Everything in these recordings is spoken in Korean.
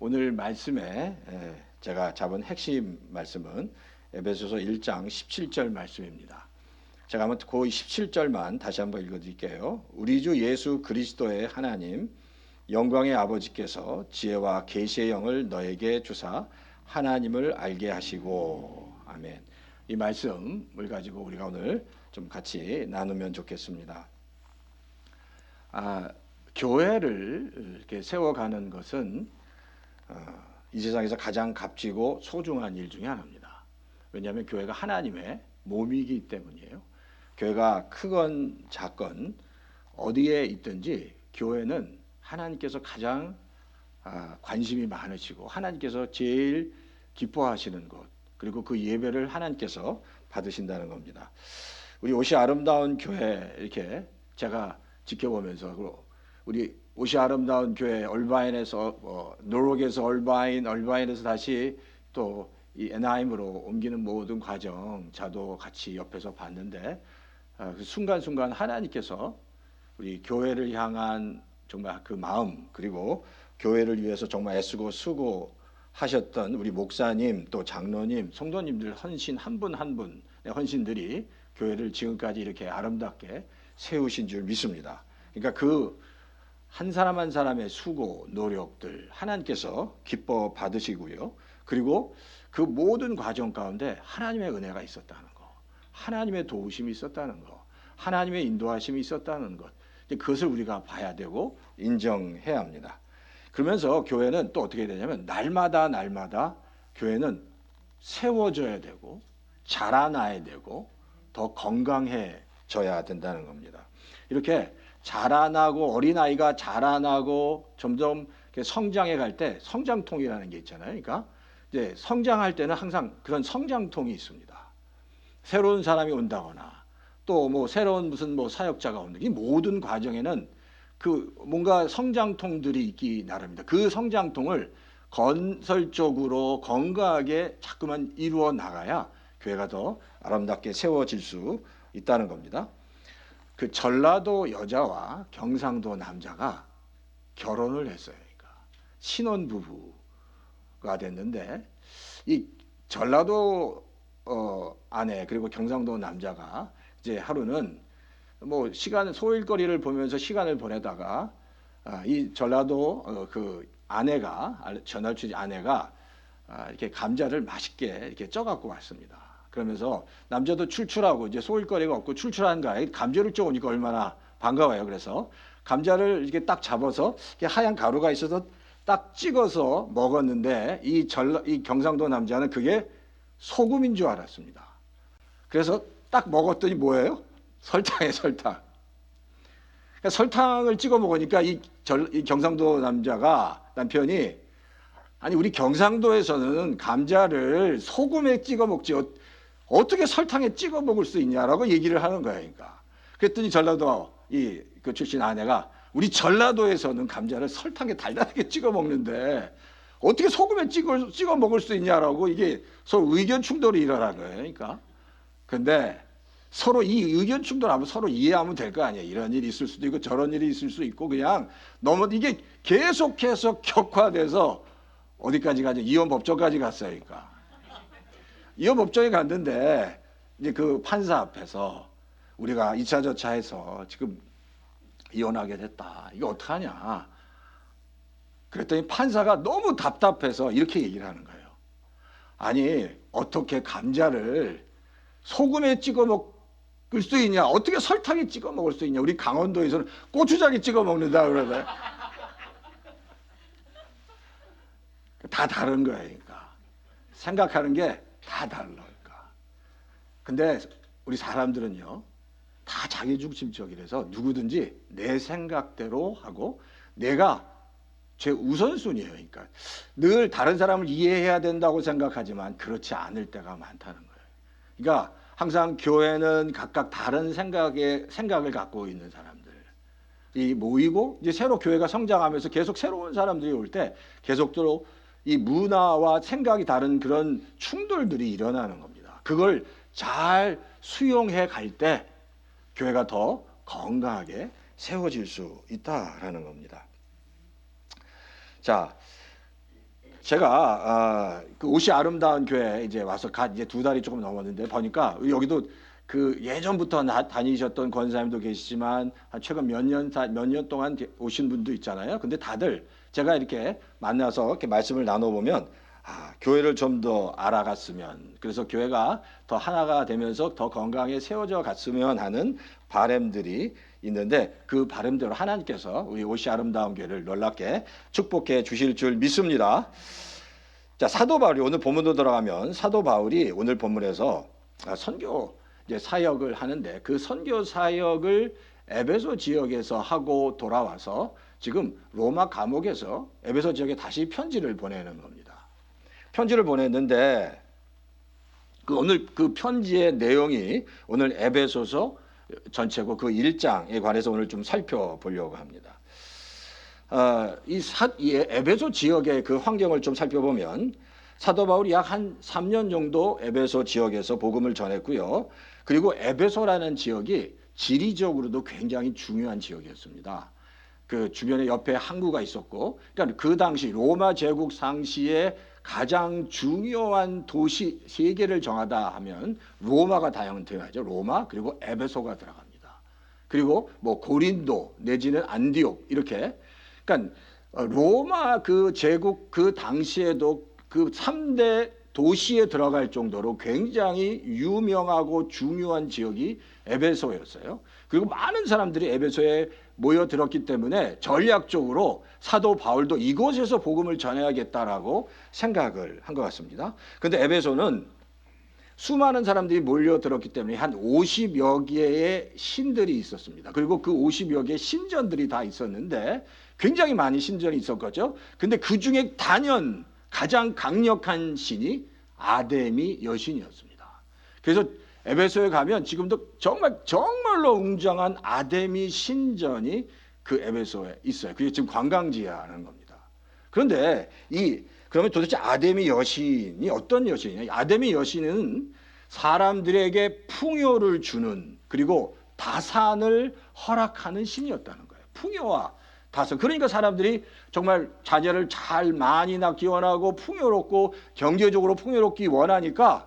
오늘 말씀에 제가 잡은 핵심 말씀은 에베소서 1장 17절 말씀입니다. 제가 한번 그 17절만 다시 한번 읽어드릴게요. 우리 주 예수 그리스도의 하나님 영광의 아버지께서 지혜와 계시의 영을 너에게 주사 하나님을 알게 하시고. 아멘. 이 말씀을 가지고 우리가 오늘 좀 같이 나누면 좋겠습니다. 교회를 이렇게 세워가는 것은 이 세상에서 가장 값지고 소중한 일 중에 하나입니다. 왜냐하면 교회가 하나님의 몸이기 때문이에요. 교회가 크건 작건 어디에 있든지 교회는 하나님께서 가장 관심이 많으시고 하나님께서 제일 기뻐하시는 것, 그리고 그 예배를 하나님께서 받으신다는 겁니다. 우리 옷이 아름다운 교회 이렇게 제가 지켜보면서 우리 옷이 아름다운 교회 얼바인에서 노르웨이에서 얼바인에서 다시 또 이 에나임으로 옮기는 모든 과정 저도 같이 옆에서 봤는데 그 순간순간 하나님께서 우리 교회를 향한 정말 그 마음, 그리고 교회를 위해서 정말 애쓰고 수고하셨던 우리 목사님 또 장로님 성도님들 헌신 한 분 한 분의 헌신들이 교회를 지금까지 이렇게 아름답게 세우신 줄 믿습니다. 그러니까 그 한 사람 한 사람의 수고, 노력들 하나님께서 기뻐 받으시고요. 그리고 그 모든 과정 가운데 하나님의 은혜가 있었다는 거, 하나님의 도우심이 있었다는 거, 하나님의 인도하심이 있었다는 것, 그것을 우리가 봐야 되고 인정해야 합니다. 그러면서 교회는 또 어떻게 되냐면 날마다 교회는 세워져야 되고 자라나야 되고 더 건강해져야 된다는 겁니다. 이렇게 자라나고 어린아이가 자라나고 점점 성장해 갈 때 성장통이라는 게 있잖아요. 그러니까 이제 성장할 때는 항상 그런 성장통이 있습니다. 새로운 사람이 온다거나 또 뭐 새로운 무슨 뭐 사역자가 온다. 이 모든 과정에는 그 뭔가 성장통들이 있기 나름입니다. 그 성장통을 건설적으로 건강하게 자꾸만 이루어 나가야 교회가 더 아름답게 세워질 수 있다는 겁니다. 그 전라도 여자와 경상도 남자가 결혼을 했어요. 그러니까 신혼부부가 됐는데 이 전라도 아내 그리고 경상도 남자가 이제 하루는 뭐 시간 소일거리를 보면서 시간을 보내다가 이 전라도 그 아내가 전할추지 아내가 이렇게 감자를 맛있게 이렇게 쪄갖고 왔습니다. 그러면서 남자도 출출하고 이제 소일거리가 없고 출출한 거야. 감자를 쪄오니까 얼마나 반가워요. 그래서 감자를 이렇게 딱 잡아서 이렇게 하얀 가루가 있어서 딱 찍어서 먹었는데 이 경상도 남자는 그게 소금인 줄 알았습니다. 그래서 딱 먹었더니 뭐예요? 설탕이에요, 설탕. 그러니까 설탕을 찍어 먹으니까 이 경상도 남편이 아니 우리 경상도에서는 감자를 소금에 찍어 먹지 어떻게 설탕에 찍어 먹을 수 있냐라고 얘기를 하는 거예요. 그러니까 그랬더니 전라도 그 출신 아내가 우리 전라도에서는 감자를 설탕에 달달하게 찍어 먹는데 어떻게 소금에 찍어 먹을 수 있냐라고 이게 서로 의견 충돌이 일어난 거예요. 그러니까 근데 서로 이 의견 충돌하면 서로 이해하면 될 거 아니에요. 이런 일이 있을 수도 있고 저런 일이 있을 수 있고 그냥 너무 이게 계속해서 격화돼서 어디까지 가죠? 이혼 법정까지 갔어요. 그러니까 이혼 법정에 갔는데 이제 그 판사 앞에서 우리가 이차저차 해서 지금 이혼하게 됐다. 이거 어떡하냐? 그랬더니 판사가 너무 답답해서 이렇게 얘기를 하는 거예요. 아니 어떻게 감자를 소금에 찍어 먹을 수 있냐? 어떻게 설탕에 찍어 먹을 수 있냐? 우리 강원도에서는 고추장에 찍어 먹는다 그러네. 다 다른 거예요. 그러니까 생각하는 게 다 달라니까. 근데 우리 사람들은요, 다 자기중심적이라서 누구든지 내 생각대로 하고 내가 제 우선순위예요. 그러니까 늘 다른 사람을 이해해야 된다고 생각하지만 그렇지 않을 때가 많다는 거예요. 그러니까 항상 교회는 각각 다른 생각을 갖고 있는 사람들이 모이고 이제 새로 교회가 성장하면서 계속 새로운 사람들이 올 때 계속적으로 이 문화와 생각이 다른 그런 충돌들이 일어나는 겁니다. 그걸 잘 수용해 갈 때 교회가 더 건강하게 세워질 수 있다라는 겁니다. 자, 제가 그 옷이 아름다운 교회 이제 와서 이제 2달이 조금 넘었는데 보니까 여기도 그 예전부터 다니셨던 권사님도 계시지만 한 최근 몇 년 동안 오신 분도 있잖아요. 근데 다들 제가 이렇게 만나서 이렇게 말씀을 나눠보면 교회를 좀 더 알아갔으면, 그래서 교회가 더 하나가 되면서 더 건강하게 세워져 갔으면 하는 바람들이 있는데, 그 바람대로 하나님께서 우리 옷이 아름다운 교회를 놀랍게 축복해 주실 줄 믿습니다. 자, 사도 바울이 오늘 본문으로 들어가면 사도 바울이 오늘 본문에서 선교 이제 사역을 하는데, 그 선교 사역을 에베소 지역에서 하고 돌아와서 지금 로마 감옥에서 에베소 지역에 다시 편지를 보내는 겁니다. 편지를 보냈는데 오늘 그 편지의 내용이 오늘 에베소서 전체고 그 1장에 관해서 오늘 좀 살펴보려고 합니다. 이 에베소 지역의 그 환경을 좀 살펴보면 사도 바울이 약 한 3년 정도 에베소 지역에서 복음을 전했고요. 그리고 에베소라는 지역이 지리적으로도 굉장히 중요한 지역이었습니다. 그 주변에 옆에 항구가 있었고, 그러니까 그 당시 로마 제국 상시에 가장 중요한 도시 3개를 정하다 하면 로마가 당연하죠. 로마, 그리고 에베소가 들어갑니다. 그리고 뭐 고린도 내지는 안디옥 이렇게. 그러니까 로마 그 제국 그 당시에도 그 3대 도시에 들어갈 정도로 굉장히 유명하고 중요한 지역이 에베소였어요. 그리고 많은 사람들이 에베소에 모여들었기 때문에 전략적으로 사도 바울도 이곳에서 복음을 전해야겠다라고 생각을 한 것 같습니다. 그런데 에베소는 수많은 사람들이 몰려들었기 때문에 한 50여 개의 신들이 있었습니다. 그리고 그 50여 개의 신전들이 다 있었는데 굉장히 많이 신전이 있었거죠. 근데 그 중에 단연 가장 강력한 신이 아데미 여신이었습니다. 그래서 에베소에 가면 지금도 정말로 웅장한 아데미 신전이 그 에베소에 있어요. 그게 지금 관광지라는 겁니다. 그런데 그러면 도대체 아데미 여신이 어떤 여신이냐? 아데미 여신은 사람들에게 풍요를 주는, 그리고 다산을 허락하는 신이었다는 거예요. 풍요와 다산. 그러니까 사람들이 정말 자녀를 잘 많이 낳기 원하고 풍요롭고 경제적으로 풍요롭기 원하니까,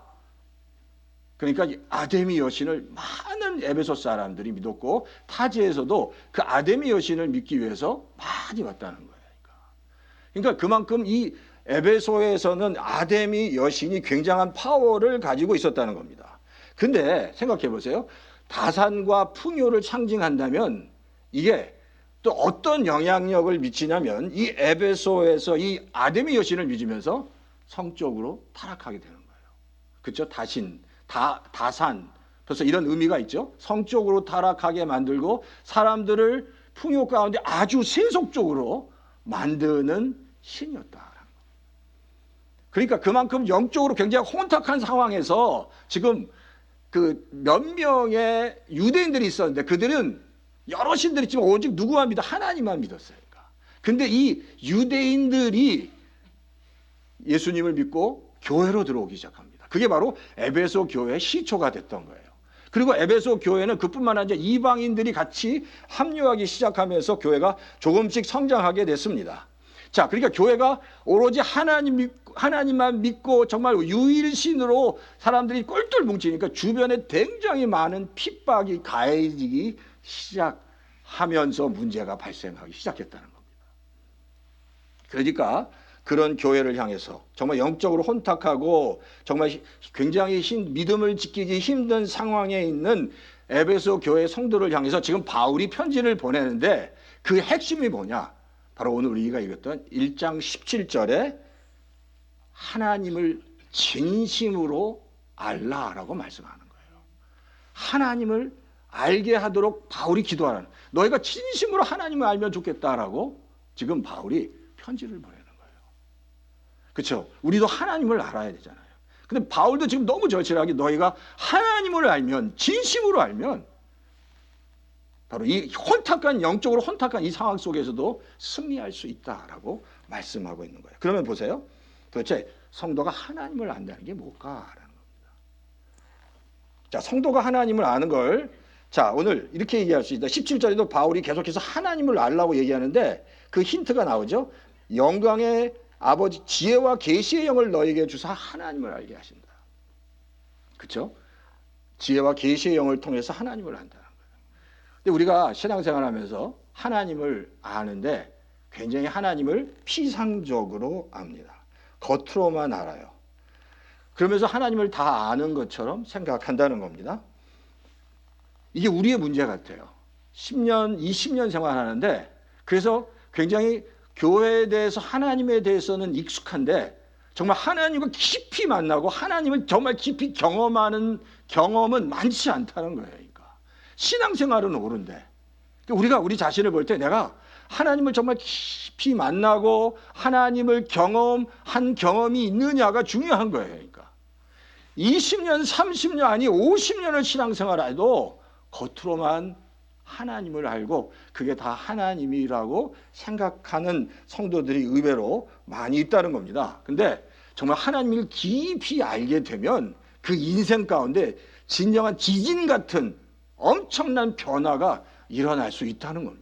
그러니까 아데미 여신을 많은 에베소 사람들이 믿었고 타지에서도 그 아데미 여신을 믿기 위해서 많이 왔다는 거예요. 그러니까 그만큼 이 에베소에서는 아데미 여신이 굉장한 파워를 가지고 있었다는 겁니다. 근데 생각해 보세요. 다산과 풍요를 상징한다면 이게 또 어떤 영향력을 미치냐면 이 에베소에서 이 아데미 여신을 믿으면서 성적으로 타락하게 되는 거예요. 그렇죠? 다산. 그래서 이런 의미가 있죠. 성적으로 타락하게 만들고 사람들을 풍요 가운데 아주 세속적으로 만드는 신이었다. 그러니까 그만큼 영적으로 굉장히 혼탁한 상황에서 지금 그 몇 명의 유대인들이 있었는데 그들은 여러 신들이 있지만 오직 누구만 믿어? 하나님만 믿었어요. 근데 이 유대인들이 예수님을 믿고 교회로 들어오기 시작합니다. 그게 바로 에베소 교회의 시초가 됐던 거예요. 그리고 에베소 교회는 그뿐만 아니라 이방인들이 같이 합류하기 시작하면서 교회가 조금씩 성장하게 됐습니다. 자, 그러니까 교회가 오로지 하나님만 믿고 정말 유일신으로 사람들이 꼴똘 뭉치니까 주변에 굉장히 많은 핍박이 가해지기 시작하면서 문제가 발생하기 시작했다는 겁니다. 그러니까 그런 교회를 향해서 정말 영적으로 혼탁하고 정말 굉장히 믿음을 지키기 힘든 상황에 있는 에베소 교회 성도를 향해서 지금 바울이 편지를 보내는데 그 핵심이 뭐냐? 바로 오늘 우리가 읽었던 1장 17절에 하나님을 진심으로 알라라고 말씀하는 거예요. 하나님을 알게 하도록 바울이 기도하라는, 너희가 진심으로 하나님을 알면 좋겠다라고 지금 바울이 편지를 보내는 거예요. 그렇죠? 우리도 하나님을 알아야 되잖아요. 근데 바울도 지금 너무 절실하게 너희가 하나님을 알면, 진심으로 알면 바로 이 영적으로 혼탁한 이 상황 속에서도 승리할 수 있다라고 말씀하고 있는 거예요. 그러면 보세요. 도대체 성도가 하나님을 안다는 게 뭘까라는 겁니다. 자, 성도가 하나님을 아는 걸, 자, 오늘 이렇게 얘기할 수 있다. 17절에도 바울이 계속해서 하나님을 알라고 얘기하는데 그 힌트가 나오죠. 영광의 아버지 지혜와 계시의 영을 너에게 주사 하나님을 알게 하신다. 그렇죠? 지혜와 계시의 영을 통해서 하나님을 안다는 거예요. 근데 우리가 신앙생활하면서 하나님을 아는데 굉장히 하나님을 피상적으로 압니다. 겉으로만 알아요. 그러면서 하나님을 다 아는 것처럼 생각한다는 겁니다. 이게 우리의 문제 같아요. 10년, 20년 생활하는데 그래서 굉장히 교회에 대해서 하나님에 대해서는 익숙한데 정말 하나님과 깊이 만나고 하나님을 정말 깊이 경험하는 경험은 많지 않다는 거예요. 그러니까 신앙생활은 옳은데 우리가 우리 자신을 볼 때 내가 하나님을 정말 깊이 만나고 하나님을 경험한 경험이 있느냐가 중요한 거예요. 그러니까 20년, 30년 아니 50년을 신앙생활해도 겉으로만 하나님을 알고 그게 다 하나님이라고 생각하는 성도들이 의외로 많이 있다는 겁니다. 근데 정말 하나님을 깊이 알게 되면 그 인생 가운데 진정한 지진 같은 엄청난 변화가 일어날 수 있다는 겁니다.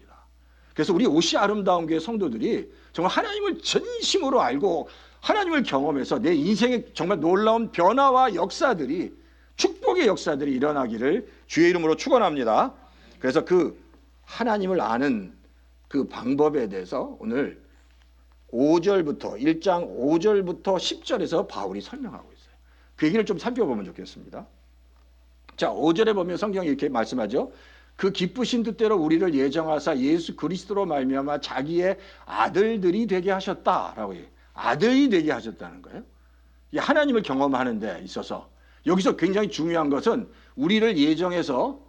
그래서 우리 옷이 아름다운 교회 성도들이 정말 하나님을 전심으로 알고 하나님을 경험해서 내 인생에 정말 놀라운 변화와 역사들이 축복의 역사들이 일어나기를 주의 이름으로 축원합니다. 그래서 그 하나님을 아는 그 방법에 대해서 오늘 5절부터 1장 5절부터 10절에서 바울이 설명하고 있어요. 그 얘기를 좀 살펴보면 좋겠습니다. 자, 5절에 보면 성경이 이렇게 말씀하죠. 그 기쁘신 뜻대로 우리를 예정하사 예수 그리스도로 말미암아 자기의 아들들이 되게 하셨다라고 해요. 아들이 되게 하셨다는 거예요. 하나님을 경험하는 데 있어서 여기서 굉장히 중요한 것은 우리를 예정해서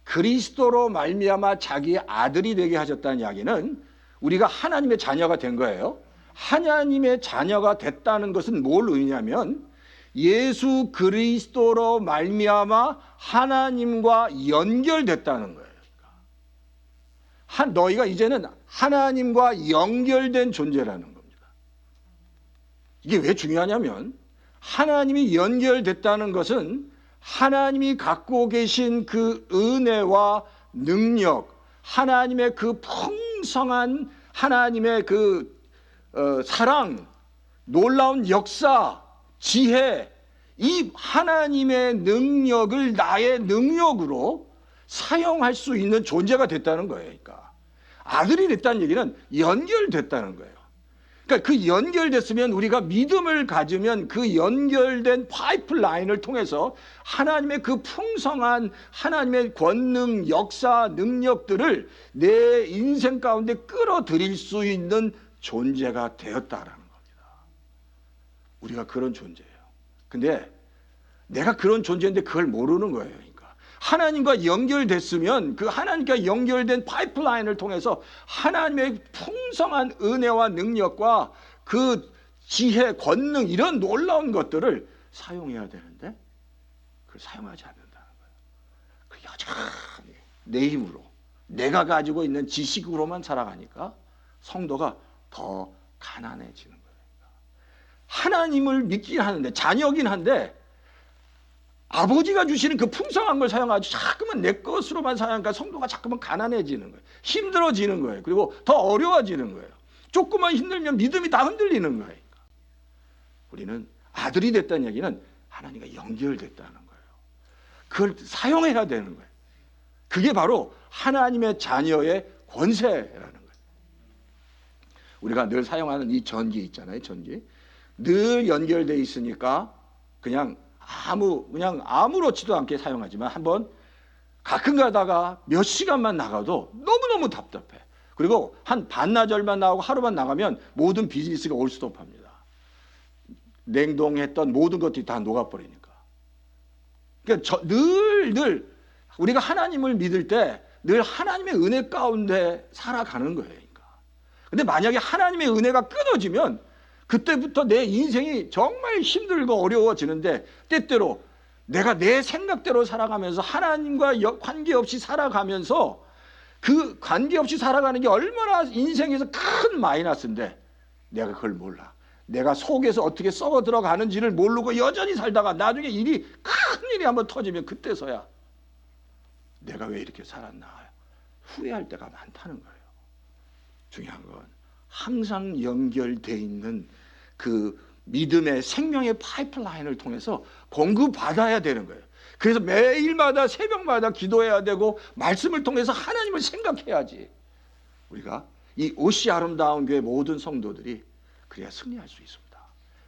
그리스도로 말미암아 자기의 아들이 되게 하셨다는 이야기는 우리가 하나님의 자녀가 된 거예요. 하나님의 자녀가 됐다는 것은 뭘 의미냐면 예수 그리스도로 말미암아 하나님과 연결됐다는 거예요. 너희가 이제는 하나님과 연결된 존재라는 겁니다. 이게 왜 중요하냐면 하나님이 연결됐다는 것은 하나님이 갖고 계신 그 은혜와 능력, 하나님의 그 풍성한 하나님의 그 사랑, 놀라운 역사, 지혜, 이 하나님의 능력을 나의 능력으로 사용할 수 있는 존재가 됐다는 거예요. 그러니까 아들이 됐다는 얘기는 연결됐다는 거예요. 그러니까 그 연결됐으면 우리가 믿음을 가지면 그 연결된 파이프라인을 통해서 하나님의 그 풍성한 하나님의 권능, 역사, 능력들을 내 인생 가운데 끌어들일 수 있는 존재가 되었다라는 겁니다. 우리가 그런 존재예요. 근데 내가 그런 존재인데 그걸 모르는 거예요. 그러니까 하나님과 연결됐으면 그 하나님과 연결된 파이프라인을 통해서 하나님의 풍성한 은혜와 능력과 그 지혜, 권능 이런 놀라운 것들을 사용해야 되는데 그걸 사용하지 않는다는 거예요. 그 여전히 내 힘으로 내가 가지고 있는 지식으로만 살아가니까 성도가 더 가난해지는 거예요. 하나님을 믿긴 하는데 자녀긴 한데 아버지가 주시는 그 풍성한 걸 사용하지 자꾸만 내 것으로만 사용하니까 성도가 자꾸만 가난해지는 거예요. 힘들어지는 거예요. 그리고 더 어려워지는 거예요. 조금만 힘들면 믿음이 다 흔들리는 거예요. 우리는 아들이 됐다는 얘기는 하나님과 연결됐다는 거예요. 그걸 사용해야 되는 거예요. 그게 바로 하나님의 자녀의 권세라는 거예요. 우리가 늘 사용하는 이 전기 있잖아요. 전기. 늘 연결되어 있으니까 그냥 아무렇지도 않게 사용하지만 한번 가끔 가다가 몇 시간만 나가도 너무너무 답답해. 그리고 한 반나절만 나가고 하루만 나가면 모든 비즈니스가 올스톱합니다. 냉동했던 모든 것들이 다 녹아버리니까. 그러니까 늘 우리가 하나님을 믿을 때 늘 하나님의 은혜 가운데 살아가는 거예요. 그러니까. 근데 만약에 하나님의 은혜가 끊어지면 그때부터 내 인생이 정말 힘들고 어려워지는데 때때로 내가 내 생각대로 살아가면서 하나님과 관계없이 살아가면서 그 관계없이 살아가는 게 얼마나 인생에서 큰 마이너스인데 내가 그걸 몰라. 내가 속에서 어떻게 썩어 들어가는지를 모르고 여전히 살다가 나중에 큰 일이 한번 터지면 그때서야 내가 왜 이렇게 살았나 후회할 때가 많다는 거예요. 중요한 건 항상 연결되어 있는 그 믿음의 생명의 파이프라인을 통해서 공급받아야 되는 거예요. 그래서 매일마다 새벽마다 기도해야 되고 말씀을 통해서 하나님을 생각해야지 우리가 이 옷이 아름다운 교회 모든 성도들이 그래야 승리할 수 있습니다.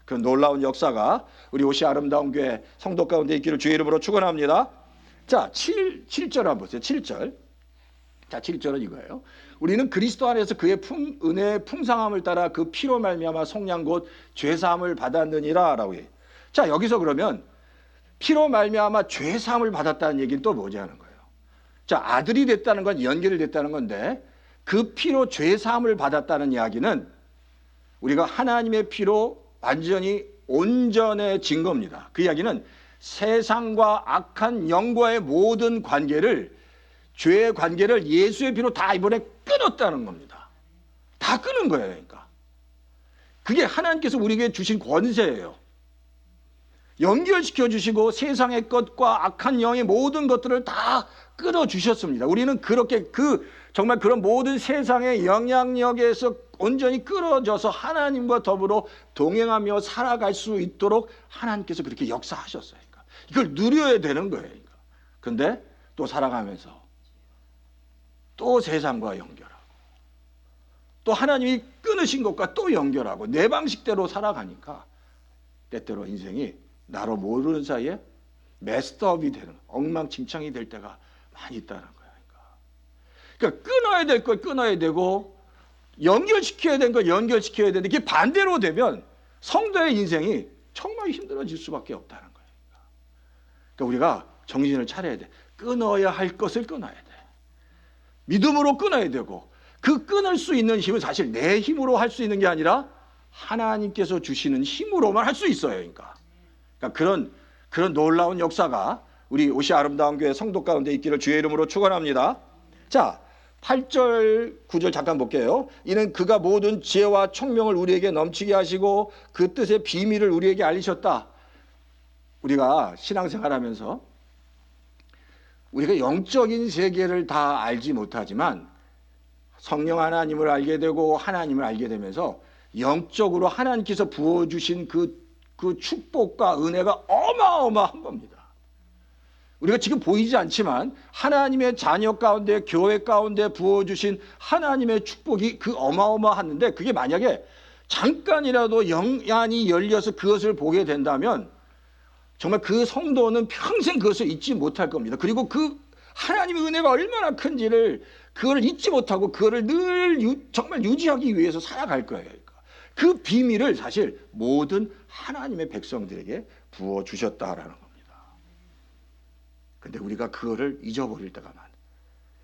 그런 놀라운 역사가 우리 옷이 아름다운 교회 성도 가운데 있기를 주의 이름으로 축원합니다. 자, 7절 한번 보세요. 7절. 자, 7절은 이거예요. 우리는 그리스도 안에서 그의 은혜의 풍성함을 따라 그 피로 말미암아 속량 곧 죄사함을 받았느니라 라고 해요. 자, 여기서 그러면 피로 말미암아 죄사함을 받았다는 얘기는 또 뭐지 하는 거예요. 자, 아들이 됐다는 건 연결됐다는 건데 그 피로 죄사함을 받았다는 이야기는 우리가 하나님의 피로 완전히 온전해진 겁니다. 그 이야기는 세상과 악한 영과의 모든 관계를, 죄의 관계를 예수의 피로 다 이번에 끊었다는 겁니다. 다 끊은 거예요. 그러니까 그게 하나님께서 우리에게 주신 권세예요. 연결시켜 주시고 세상의 것과 악한 영의 모든 것들을 다 끊어 주셨습니다. 우리는 그렇게 정말 그런 모든 세상의 영향력에서 온전히 끊어져서 하나님과 더불어 동행하며 살아갈 수 있도록 하나님께서 그렇게 역사하셨어요. 그러니까 이걸 누려야 되는 거예요. 그러니까. 근데 또 살아가면서 또 세상과 연결하고 또 하나님이 끊으신 것과 또 연결하고 내 방식대로 살아가니까 때때로 인생이 나로 모르는 사이에 메스트업이 되는, 엉망진창이 될 때가 많이 있다는 거예요. 그러니까 끊어야 될 걸 끊어야 되고 연결시켜야 되는 걸 연결시켜야 되는데 이게 반대로 되면 성도의 인생이 정말 힘들어질 수밖에 없다는 거예요. 그러니까 우리가 정신을 차려야 돼. 끊어야 할 것을 끊어야 돼. 믿음으로 끊어야 되고 그 끊을 수 있는 힘은 사실 내 힘으로 할 수 있는 게 아니라 하나님께서 주시는 힘으로만 할 수 있어요. 그러니까 그런 놀라운 역사가 우리 옷이 아름다운 교회 성도 가운데 있기를 주의 이름으로 축원합니다. 자, 8절 9절 잠깐 볼게요. 이는 그가 모든 지혜와 총명을 우리에게 넘치게 하시고 그 뜻의 비밀을 우리에게 알리셨다. 우리가 신앙생활하면서 우리가 영적인 세계를 다 알지 못하지만 성령 하나님을 알게 되고 하나님을 알게 되면서 영적으로 하나님께서 부어주신 그 축복과 은혜가 어마어마한 겁니다. 우리가 지금 보이지 않지만 하나님의 자녀 가운데 교회 가운데 부어주신 하나님의 축복이 그 어마어마한데 그게 만약에 잠깐이라도 영안이 열려서 그것을 보게 된다면 정말 그 성도는 평생 그것을 잊지 못할 겁니다. 그리고 그 하나님의 은혜가 얼마나 큰지를 그걸 잊지 못하고 그거를 늘 정말 유지하기 위해서 살아갈 거예요. 그 비밀을 사실 모든 하나님의 백성들에게 부어주셨다라는 겁니다. 근데 우리가 그거를 잊어버릴 때가 많아요.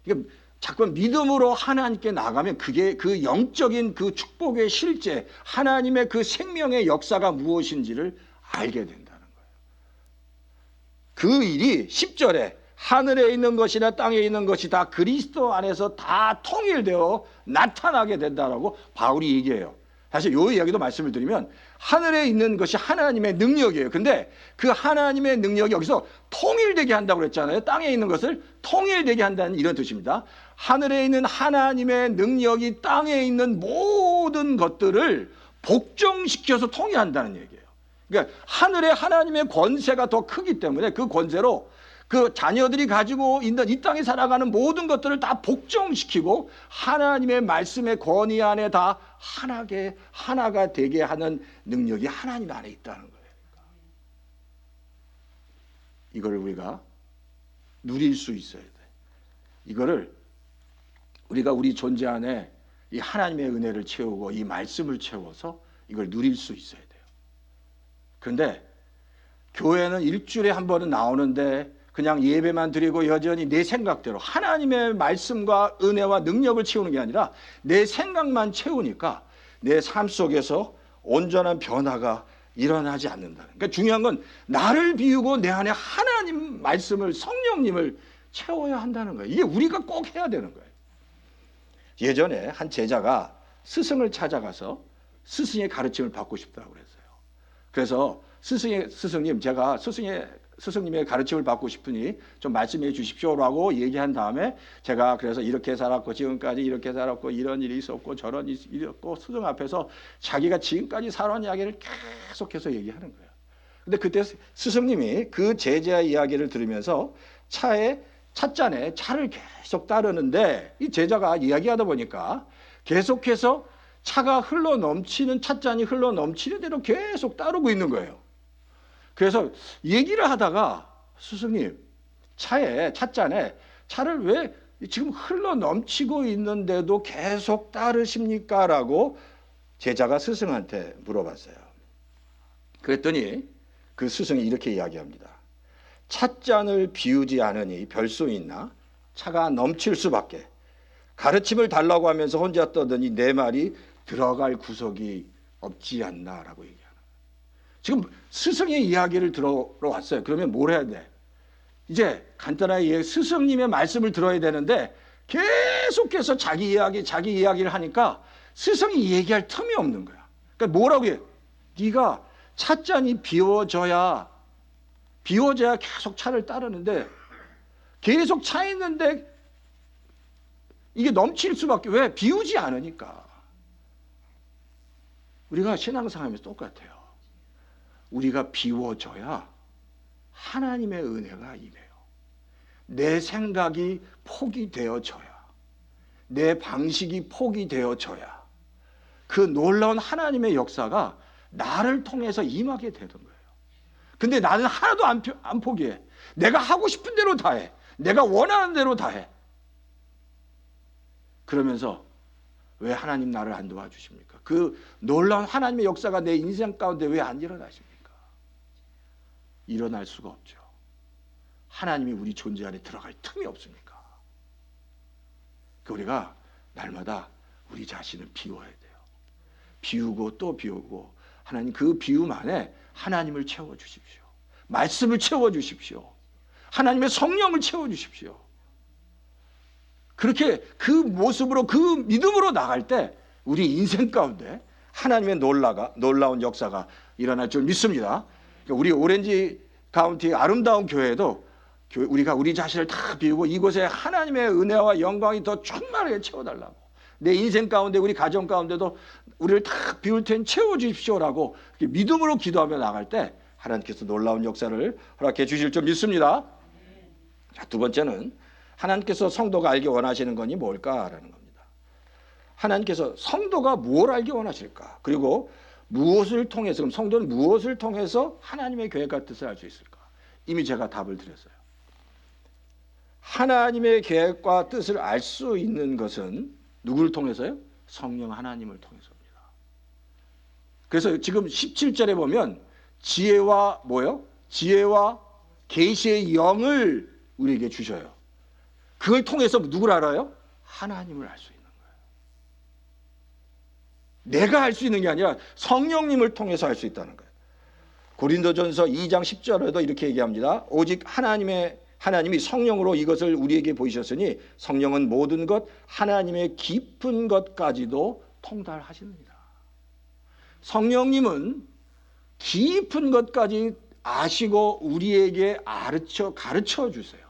그러니까 자꾸 믿음으로 하나님께 나가면 그게 그 영적인 그 축복의 실제, 하나님의 그 생명의 역사가 무엇인지를 알게 된다는 거예요. 그 일이 10절에 하늘에 있는 것이나 땅에 있는 것이 다 그리스도 안에서 다 통일되어 나타나게 된다라고 바울이 얘기해요. 사실 이 이야기도 말씀을 드리면 하늘에 있는 것이 하나님의 능력이에요. 근데 그 하나님의 능력이 여기서 통일되게 한다고 그랬잖아요. 땅에 있는 것을 통일되게 한다는 이런 뜻입니다. 하늘에 있는 하나님의 능력이 땅에 있는 모든 것들을 복종시켜서 통일한다는 얘기예요. 그러니까 하늘에 하나님의 권세가 더 크기 때문에 그 권세로 그 자녀들이 가지고 있는 이 땅에 살아가는 모든 것들을 다 복종시키고 하나님의 말씀의 권위 안에 다 하나가 되게 하는 능력이 하나님 안에 있다는 거예요. 이걸 우리가 누릴 수 있어야 돼. 이거를 우리가 우리 존재 안에 이 하나님의 은혜를 채우고 이 말씀을 채워서 이걸 누릴 수 있어야 돼요. 그런데 교회는 일주일에 한 번은 나오는데 그냥 예배만 드리고 여전히 내 생각대로 하나님의 말씀과 은혜와 능력을 채우는 게 아니라 내 생각만 채우니까 내 삶 속에서 온전한 변화가 일어나지 않는다는. 그러니까 중요한 건 나를 비우고 내 안에 하나님 말씀을 성령님을 채워야 한다는 거예요. 이게 우리가 꼭 해야 되는 거예요. 예전에 한 제자가 스승을 찾아가서 스승의 가르침을 받고 싶다고 그랬어요. 그래서 스승님 제가 스승의 스승님의 가르침을 받고 싶으니 좀 말씀해 주십시오라고 얘기한 다음에 제가 그래서 이렇게 살았고 지금까지 이렇게 살았고 이런 일이 있었고 저런 일이 있었고 스승 앞에서 자기가 지금까지 살아온 이야기를 계속해서 얘기하는 거예요. 근데 그때 스승님이 그 제자의 이야기를 들으면서 찻잔에 차를 계속 따르는데 이 제자가 이야기하다 보니까 계속해서 차가 흘러 넘치는 찻잔이 흘러 넘치는 대로 계속 따르고 있는 거예요. 그래서 얘기를 하다가 스승님 찻잔에 차를 왜 지금 흘러 넘치고 있는데도 계속 따르십니까? 라고 제자가 스승한테 물어봤어요. 그랬더니 그 스승이 이렇게 이야기합니다. 찻잔을 비우지 않으니 별수 있나? 차가 넘칠 수밖에. 가르침을 달라고 하면서 혼자 떠드니 내 말이 들어갈 구석이 없지 않나라고 얘기합니다. 지금 스승의 이야기를 들어왔어요. 그러면 뭘 해야 돼? 이제 간단하게 스승님의 말씀을 들어야 되는데 계속해서 자기 이야기를 하니까 스승이 얘기할 틈이 없는 거야. 그러니까 뭐라고 해? 네가 찻잔이 비워져야 계속 차를 따르는데 계속 차 있는데 이게 넘칠 수밖에. 왜? 비우지 않으니까. 우리가 신앙생활하면서 똑같아요. 우리가 비워져야 하나님의 은혜가 임해요. 내 생각이 폭이 되어져야, 내 방식이 폭이 되어져야 그 놀라운 하나님의 역사가 나를 통해서 임하게 되는 거예요. 근데 나는 하나도 안 포기해. 내가 하고 싶은 대로 다 해. 내가 원하는 대로 다 해. 그러면서 왜 하나님 나를 안 도와주십니까? 그 놀라운 하나님의 역사가 내 인생 가운데 왜 안 일어나십니까? 일어날 수가 없죠. 하나님이 우리 존재 안에 들어갈 틈이 없으니까. 우리가 날마다 우리 자신을 비워야 돼요. 비우고 또 비우고 하나님 그 비움 안에 하나님을 채워주십시오. 말씀을 채워주십시오. 하나님의 성령을 채워주십시오. 그렇게 그 모습으로 그 믿음으로 나갈 때 우리 인생 가운데 하나님의 놀라운 역사가 일어날 줄 믿습니다. 우리 오렌지 카운티 아름다운 교회도 우리가 우리 자신을 다 비우고 이곳에 하나님의 은혜와 영광이 더 충만하게 채워달라고, 내 인생 가운데 우리 가정 가운데도 우리를 다 비울 테니 채워주십시오라고 믿음으로 기도하며 나갈 때 하나님께서 놀라운 역사를 허락해 주실 줄 믿습니다. 자, 두 번째는 하나님께서 성도가 알기 원하시는 것이 뭘까라는 겁니다. 하나님께서 성도가 뭘 알기 원하실까? 그리고 무엇을 통해서, 그럼 성도는 무엇을 통해서 하나님의 계획과 뜻을 알 수 있을까? 이미 제가 답을 드렸어요. 하나님의 계획과 뜻을 알 수 있는 것은 누구를 통해서요? 성령 하나님을 통해서입니다. 그래서 지금 17절에 보면 지혜와 뭐요? 지혜와 계시의 영을 우리에게 주셔요. 그걸 통해서 누굴 알아요? 하나님을 알 수 있는 거예요. 내가 알 수 있는 게 아니라 성령님을 통해서 알 수 있다는 거예요. 고린도전서 2장 10절에도 이렇게 얘기합니다. 오직 하나님이 성령으로 이것을 우리에게 보이셨으니 성령은 모든 것, 하나님의 깊은 것까지도 통달하시느니라. 성령님은 깊은 것까지 아시고 우리에게 가르쳐 주세요.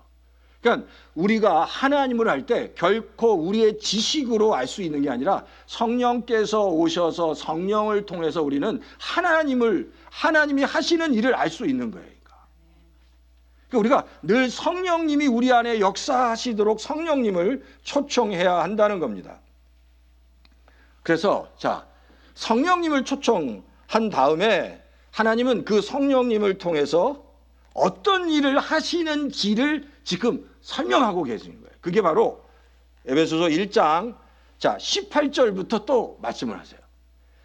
그러니까 우리가 하나님을 알 때 결코 우리의 지식으로 알 수 있는 게 아니라 성령께서 오셔서 성령을 통해서 우리는 하나님이 하시는 일을 알 수 있는 거예요. 그러니까 우리가 늘 성령님이 우리 안에 역사하시도록 성령님을 초청해야 한다는 겁니다. 그래서 성령님을 초청한 다음에 하나님은 그 성령님을 통해서 어떤 일을 하시는지를 지금 설명하고 계시는 거예요. 그게 바로 에베소서 1장 18절부터 또 말씀을 하세요.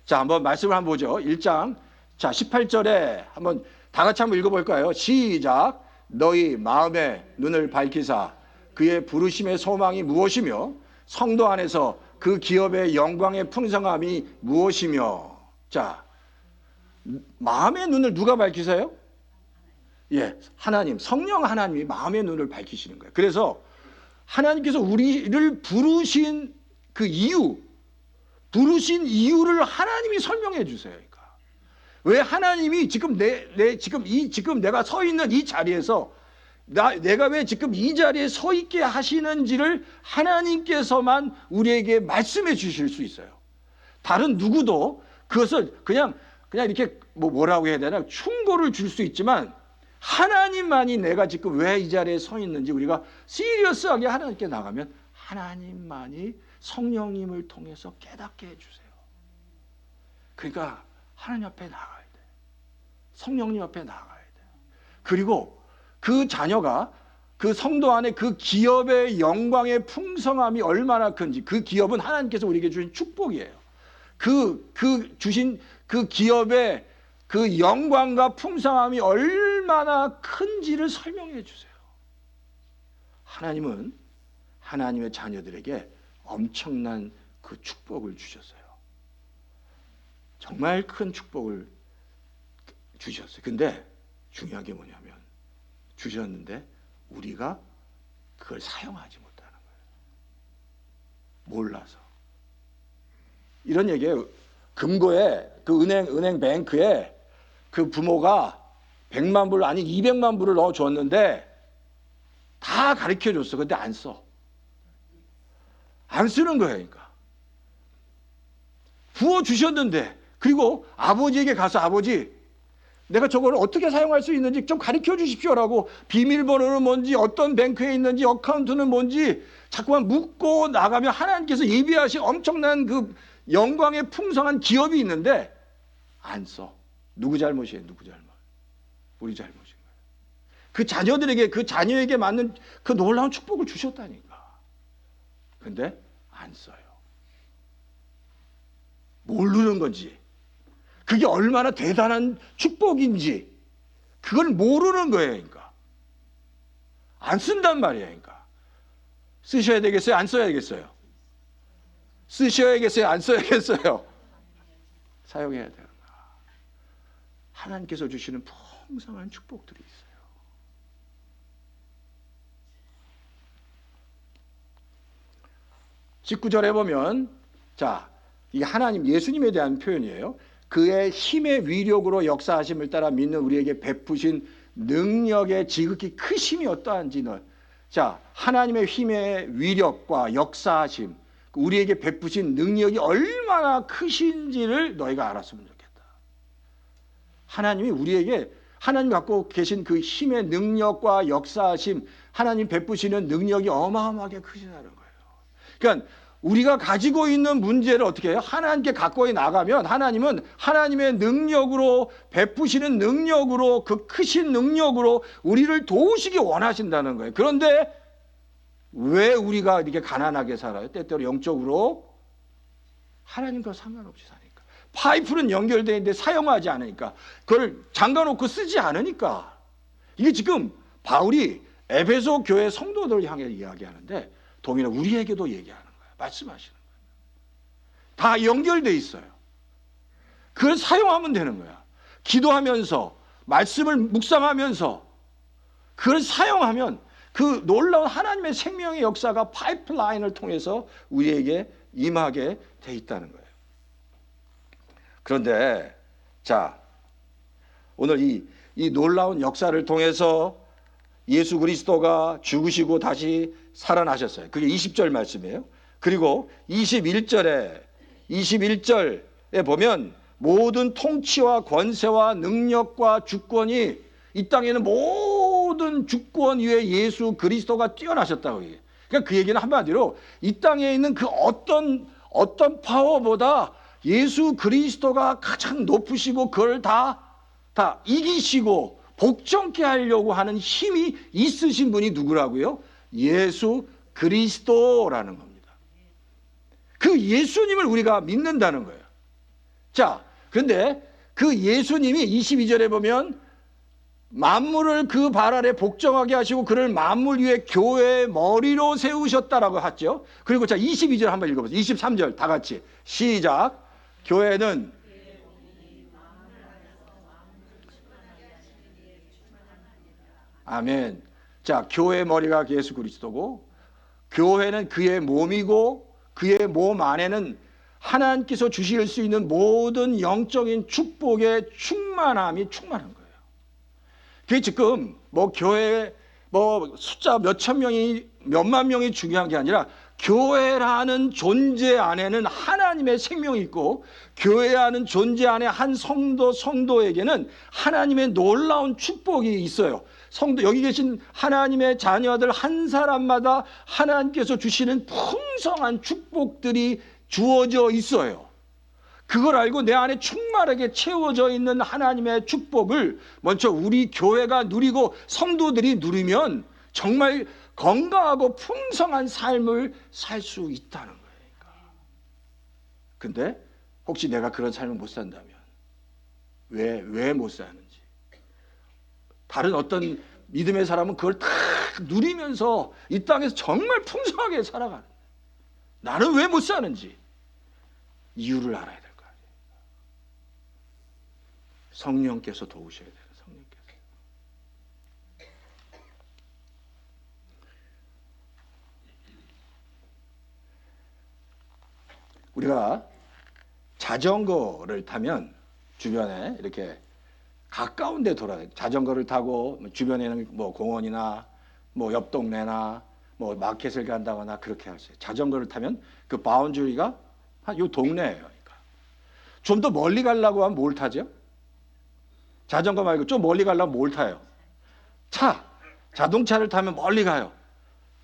한번 말씀을 한번 보죠. 1장 18절에 한번 다 같이 한번 읽어볼까요? 시작. 너희 마음의 눈을 밝히사 그의 부르심의 소망이 무엇이며 성도 안에서 그 기업의 영광의 풍성함이 무엇이며. 마음의 눈을 누가 밝히세요? 하나님, 성령 하나님이 마음의 눈을 밝히시는 거예요. 그래서 하나님께서 우리를 부르신 그 이유를 하나님이 설명해 주세요. 왜 하나님이 지금 지금 내가 서 있는 이 자리에서 내가 왜 지금 이 자리에 서 있게 하시는지를 하나님께서만 우리에게 말씀해 주실 수 있어요. 다른 누구도 그것을 그냥 이렇게 뭐라고 해야 되나 충고를 줄 수 있지만 하나님만이 내가 지금 왜 이 자리에 서 있는지 우리가 시리어스하게 하나님께 나가면 하나님만이 성령님을 통해서 깨닫게 해주세요. 그러니까 하나님 앞에 나가야 돼. 성령님 앞에 나가야 돼. 그리고 그 자녀가 그 성도 안에 그 기업의 영광의 풍성함이 얼마나 큰지, 그 기업은 하나님께서 우리에게 주신 축복이에요. 그 주신 그 기업의 그 영광과 풍성함이 얼마나 큰지를 설명해 주세요. 하나님은 하나님의 자녀들에게 엄청난 그 축복을 주셨어요. 정말 큰 축복을 주셨어요. 근데 중요한 게 뭐냐면 주셨는데 우리가 그걸 사용하지 못하는 거예요. 몰라서. 이런 얘기예요. 금고에 그 은행 뱅크에 그 부모가 100만 불 아니 200만 불을 넣어 줬는데 다 가르쳐 줬어. 근데 안 써. 안 쓰는 거예요. 그러니까. 부어 주셨는데 그리고 아버지에게 가서 아버지 내가 저걸 어떻게 사용할 수 있는지 좀 가르쳐 주십시오라고 비밀번호는 뭔지 어떤 뱅크에 있는지 어카운트는 뭔지 자꾸만 묻고 나가면 하나님께서 예비하신 엄청난 그 영광의 풍성한 기업이 있는데 안 써. 누구 잘못이에요? 누구 잘못? 우리 잘못인 거예요. 그 자녀들에게 그 자녀에게 맞는 그 놀라운 축복을 주셨다니까. 근데 안 써요. 모르는 건지 그게 얼마나 대단한 축복인지 그걸 모르는 거예요. 그러니까 안 쓴단 말이에요. 그러니까 쓰셔야 되겠어요? 안 써야 되겠어요? 쓰셔야겠어요? 안 써야겠어요? 사용해야 돼요. 하나님께서 주시는 풍성한 축복들이 있어요. 19절에 보면 자, 이게 하나님 예수님에 대한 표현이에요. 그의 힘의 위력으로 역사하심을 따라 믿는 우리에게 베푸신 능력의 지극히 크심이 어떠한지는 자, 하나님의 힘의 위력과 역사하심 우리에게 베푸신 능력이 얼마나 크신지를 너희가 알았으면 좋겠다. 하나님이 우리에게 하나님 갖고 계신 그 힘의 능력과 역사하심 하나님 베푸시는 능력이 어마어마하게 크시다는 거예요. 그러니까 우리가 가지고 있는 문제를 어떻게 해요? 하나님께 가까이 나가면 하나님은 하나님의 능력으로 베푸시는 능력으로 그 크신 능력으로 우리를 도우시기 원하신다는 거예요. 그런데 왜 우리가 이렇게 가난하게 살아요? 때때로 영적으로 하나님과 상관없이 사니까. 파이프는 연결되어 있는데 사용하지 않으니까 그걸 잠가놓고 쓰지 않으니까. 이게 지금 바울이 에베소 교회 성도들 향해 이야기하는데 동일하게 우리에게도 얘기하는 거예요. 말씀하시는 거예요. 다 연결되어 있어요. 그걸 사용하면 되는 거야. 기도하면서 말씀을 묵상하면서 그걸 사용하면 그 놀라운 하나님의 생명의 역사가 파이프라인을 통해서 우리에게 임하게 돼 있다는 거예요. 그런데 자 오늘 이 놀라운 역사를 통해서 예수 그리스도가 죽으시고 다시 살아나셨어요. 그게 20절 말씀이에요. 그리고 21절에 보면 모든 통치와 권세와 능력과 주권이 이 땅에는 모든 주권 위에 예수 그리스도가 뛰어나셨다고 해요. 그러니까 그 얘기는 한마디로 이 땅에 있는 그 어떤 파워보다 예수 그리스도가 가장 높으시고 그걸 다 이기시고 복종케 하려고 하는 힘이 있으신 분이 누구라고요? 예수 그리스도라는 겁니다. 그 예수님을 우리가 믿는다는 거예요. 자, 그런데 그 예수님이 22절에 보면 만물을 그 발 아래 복종하게 하시고 그를 만물 위에 교회의 머리로 세우셨다라고 하죠. 그리고 자 22절 한번 읽어보세요. 23절 다 같이 시작. 교회는 아멘. 자, 교회의 머리가 예수 그리스도고 교회는 그의 몸이고 그의 몸 안에는 하나님께서 주실 수 있는 모든 영적인 축복의 충만함이 충만한 거예요. 그게 지금 뭐 교회 뭐 숫자 몇천 명이 몇만 명이 중요한 게 아니라 교회라는 존재 안에는 하나님의 생명이 있고 교회라는 존재 안에 한 성도에게는 하나님의 놀라운 축복이 있어요. 성도 여기 계신 하나님의 자녀들 한 사람마다 하나님께서 주시는 풍성한 축복들이 주어져 있어요. 그걸 알고 내 안에 충만하게 채워져 있는 하나님의 축복을 먼저 우리 교회가 누리고 성도들이 누리면 정말 건강하고 풍성한 삶을 살 수 있다는 거예요. 근데 혹시 내가 그런 삶을 못 산다면 왜 못 사는지, 다른 어떤 믿음의 사람은 그걸 다 누리면서 이 땅에서 정말 풍성하게 살아가는, 나는 왜 못 사는지 이유를 알아야 될 거예요. 성령께서 도우셔야 돼요. 성령께서. 우리가 자전거를 타면 주변에 이렇게 가까운 데 돌아다녀요. 자전거를 타고 주변에는 뭐 공원이나 뭐 옆 동네나 뭐 마켓을 간다거나 그렇게 하세요. 자전거를 타면 그 바운드리가 한 요 동네예요. 그러니까 좀 더 멀리 가려고 하면 뭘 타죠? 자전거 말고 좀 멀리 가려면 뭘 타요? 자동차를 타면 멀리 가요.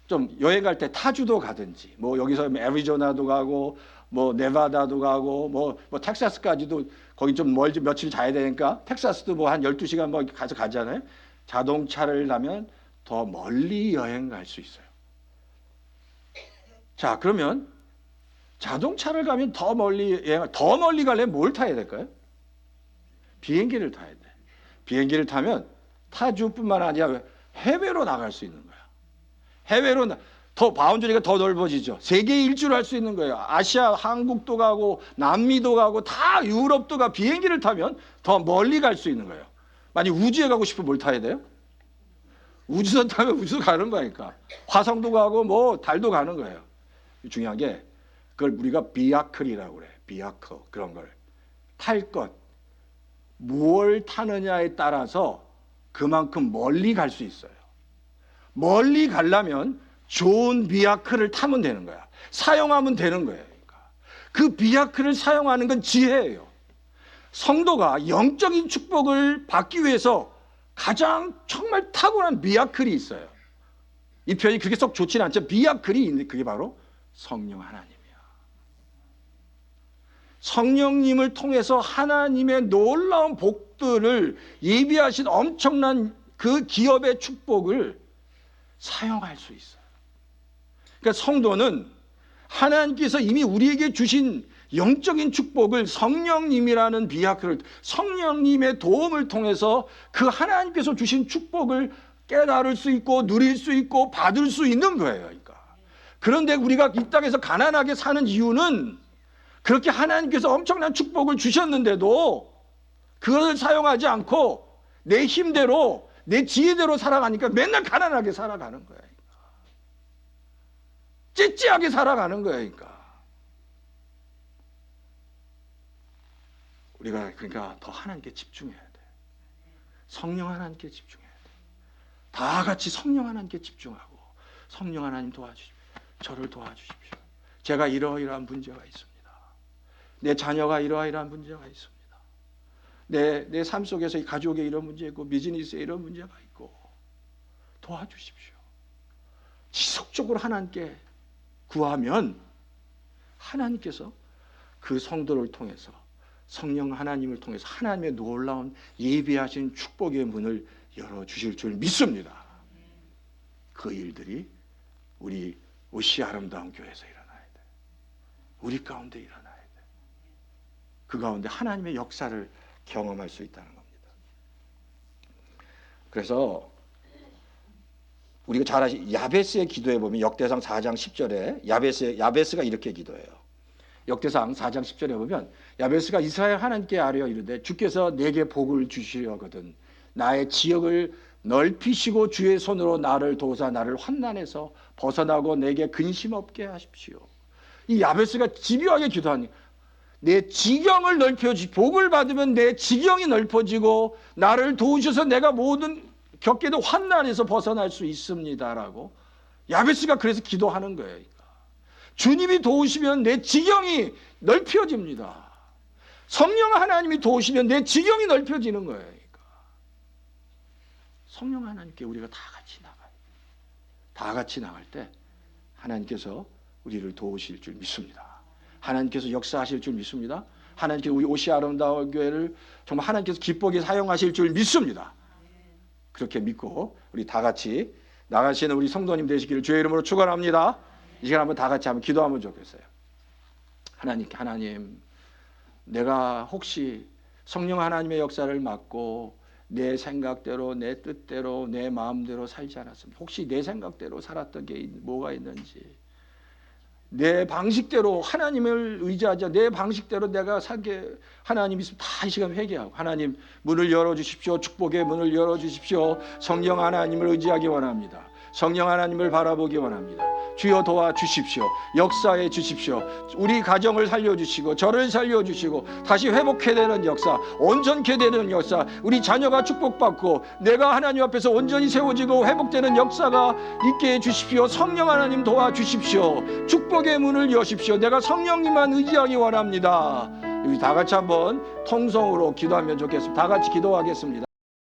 좀 여행 갈 때 타주도 가든지, 뭐 여기서 애리조나도 가고, 뭐 네바다도 가고, 뭐 텍사스까지도, 거기 좀 멀지 며칠 자야 되니까 텍사스도 뭐 한 12시간 뭐 가서 가잖아요. 자동차를 타면 더 멀리 여행 갈 수 있어요. 자, 그러면 자동차를 가면 더 멀리 가려면 뭘 타야 될까요? 비행기를 타야 돼. 비행기를 타면 타주뿐만 아니라 해외로 나갈 수 있는 거야. 해외로 더 바운드리가 더 넓어지죠. 세계 일주를 할 수 있는 거예요. 아시아, 한국도 가고 남미도 가고 다 유럽도 가. 비행기를 타면 더 멀리 갈 수 있는 거예요. 만약 우주에 가고 싶으면 뭘 타야 돼요? 우주선 타면 우주 가는 거니까. 화성도 가고 뭐 달도 가는 거예요. 중요한 게 그걸 우리가 비아클이라고 그래. 비아클, 그런 걸 탈 것. 무엇을 타느냐에 따라서 그만큼 멀리 갈 수 있어요. 멀리 가려면 좋은 비아클을 타면 되는 거야. 사용하면 되는 거예요. 그러니까 그 비아클을 사용하는 건 지혜예요. 성도가 영적인 축복을 받기 위해서 가장 정말 탁월한 비아클이 있어요. 이 표현이 그렇게 썩 좋지는 않죠. 비아클이 있는데 그게 바로 성령 하나님이야. 성령님을 통해서 하나님의 놀라운 복들을 예비하신 엄청난 그 기업의 축복을 사용할 수 있어요. 그러니까 성도는 하나님께서 이미 우리에게 주신 영적인 축복을 성령님이라는 비아클을, 성령님의 도움을 통해서 그 하나님께서 주신 축복을 깨달을 수 있고 누릴 수 있고 받을 수 있는 거예요. 그러니까. 그런데 우리가 이 땅에서 가난하게 사는 이유는 그렇게 하나님께서 엄청난 축복을 주셨는데도 그것을 사용하지 않고 내 힘대로 내 지혜대로 살아가니까 맨날 가난하게 살아가는 거야. 찌찌하게 살아가는 거야. 그러니까 우리가 그러니까 더 하나님께 집중해야 돼. 성령 하나님께 집중해야 돼. 다 같이 성령 하나님께 집중하고, 성령 하나님 도와주십시오. 저를 도와주십시오. 제가 이러이러한 문제가 있습니다. 내 자녀가 이러이러한 문제가 있습니다. 내 삶 속에서 이 가족에 이런 문제 있고 비즈니스에 이런 문제가 있고 도와주십시오. 지속적으로 하나님께 구하면 하나님께서 그 성도를 통해서, 성령 하나님을 통해서 하나님의 놀라운 예비하신 축복의 문을 열어주실 줄 믿습니다. 그 일들이 우리 오시 아름다운 교회에서 일어나야 돼. 우리 가운데 일어나야 돼. 그 가운데 하나님의 역사를 경험할 수 있다는 겁니다. 그래서 우리가 잘 아시는 야베스의 기도에 보면 역대상 4장 10절에 야베스가 이렇게 기도해요. 역대상 4장 10절에 보면 야베스가 이스라엘 하나님께 아뢰어 이르되 주께서 내게 복을 주시려거든 나의 지역을 넓히시고 주의 손으로 나를 도우사 나를 환난에서 벗어나고 내게 근심 없게 하십시오. 이 야베스가 집요하게 기도하니 내 지경을 넓혀주, 복을 받으면 내 지경이 넓어지고 나를 도우셔서 내가 모든 겪게 된 환난에서 벗어날 수 있습니다라고 야베스가 그래서 기도하는 거예요. 주님이 도우시면 내 지경이 넓혀집니다. 성령 하나님이 도우시면 내 지경이 넓혀지는 거예요. 성령 하나님께 우리가 다 같이 나가요. 다 같이 나갈 때 하나님께서 우리를 도우실 줄 믿습니다. 하나님께서 역사하실 줄 믿습니다. 하나님께서 우리 오시아 아름다운 교회를 정말 하나님께서 기쁘게 사용하실 줄 믿습니다. 그렇게 믿고 우리 다 같이 나가시는 우리 성도님 되시기를 주의 이름으로 축원합니다. 이 시간 한번 다 같이 한번 기도하면 좋겠어요. 하나님, 내가 혹시 성령 하나님의 역사를 맡고 내 생각대로, 내 뜻대로, 내 마음대로 살지 않았습니다. 혹시 내 생각대로 살았던 게 뭐가 있는지, 내 방식대로 하나님을 의지하자, 내 방식대로 내가 살게 하나님 있으면 다 이 시간 회개하고, 하나님 문을 열어주십시오. 축복의 문을 열어주십시오. 성령 하나님을 의지하기 원합니다. 성령 하나님을 바라보기 원합니다. 주여 도와주십시오. 역사해 주십시오. 우리 가정을 살려주시고 저를 살려주시고 다시 회복해야 되는 역사, 온전케 되는 역사, 우리 자녀가 축복받고 내가 하나님 앞에서 온전히 세워지고 회복되는 역사가 있게 해주십시오. 성령 하나님 도와주십시오. 축복의 문을 여십시오. 내가 성령님만 의지하기 원합니다. 우리 다 같이 한번 통성으로 기도하면 좋겠습니다. 다 같이 기도하겠습니다.